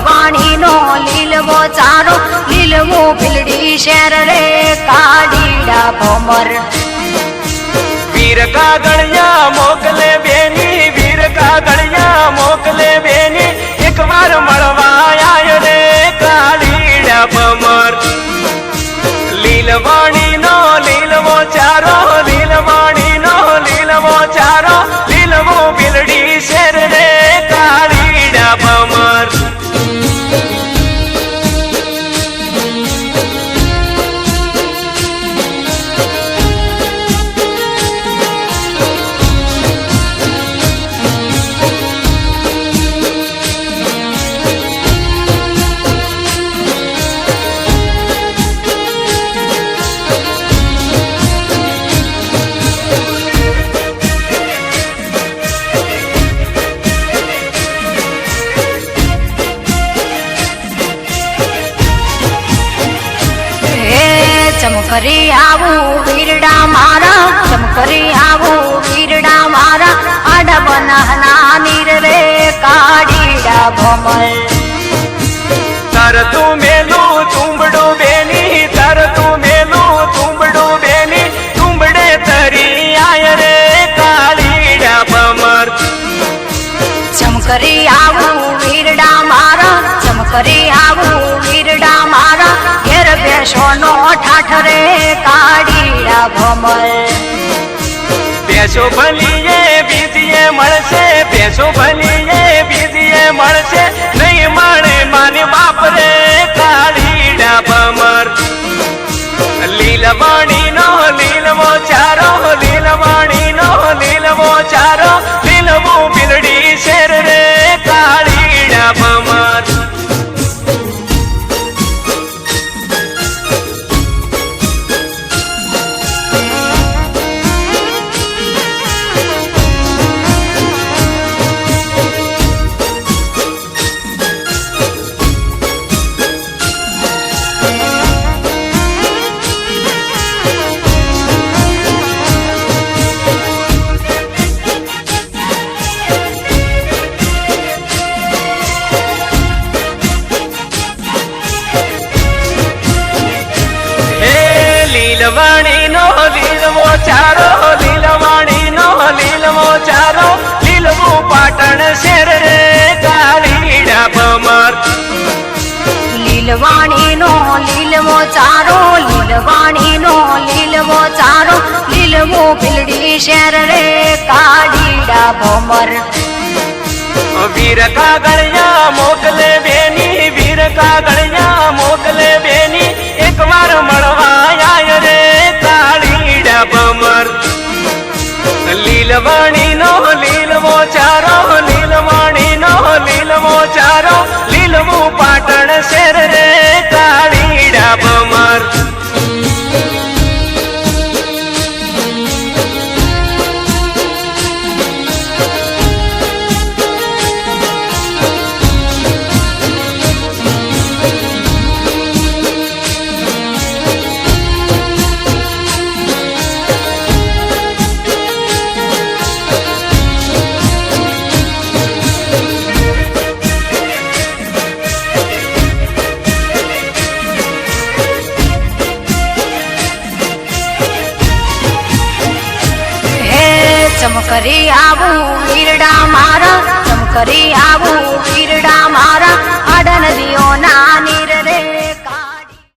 વાણી નો લીલવો ચારો લીલવો પીલડી શેર રે કાડીડા ભમર વીર કાગળિયા મોકલે બેની વીર કાગળિયા મોકલે બેની એક વાર મળવા આય રે કાડીડા ભમર લીલવાણી નો લીલવો ચારો લીલવાણી નો લીલવો ચારો લીલવો બિલડી શેર રે કાડીડા ભમર ચમકરી આવું વીરડા મારા ચમકરી આવું વીરડા મારા આડા બનાના નીર રે કાડીડા ભમર તાર તું મેલું તુંબડું બેની તાર તું મેલું તુંબડું બેની તુંબડે તરી આય રે કાડીડા ભમર ચમકરી આવું વીરડા મારા ચમકરી આવું વીરડા મારા ઘેર બેસો નો ઠાઠ રે કાડીડા ભમર બેસો ભલીએ બીજીએ મળશે બેસો ભલીએ બીજીએ મળશે નહીં મળે માને બાપ રે કાડીડા ભમર લીલવાણી નો લીલવો ચારો લીલવાણી નો લીલવો ચારો લીલવો બિલડી શેર રે કાડીડા ભમર લીલવાણી નો લીલવો ચારો લીલવાણી નો લીલવો ચારો લીલવો પાટણ શેર રે કાડીડા ભમર લીલવાણી નો લીલવો ચારો લીલવાણી નો લીલવો ચારો લીલવો પીલડી શેર રે કાડીડા ભમર વીર કાગળિયા મોકલે બેની વીર કાગળિયા મોકલે બેની એક વાર મળવા આય રે કાડીડા ભમર લીલવાણી નો લીલવો ચારો લીલવાણી નો લીલવો ચારો લીલવો પાટણ શેર રે કાડીડા ભમર ચમકરી આવું વીરડા મારા ચમકરી આવું વીરડા મારા આડા નદીઓ નાની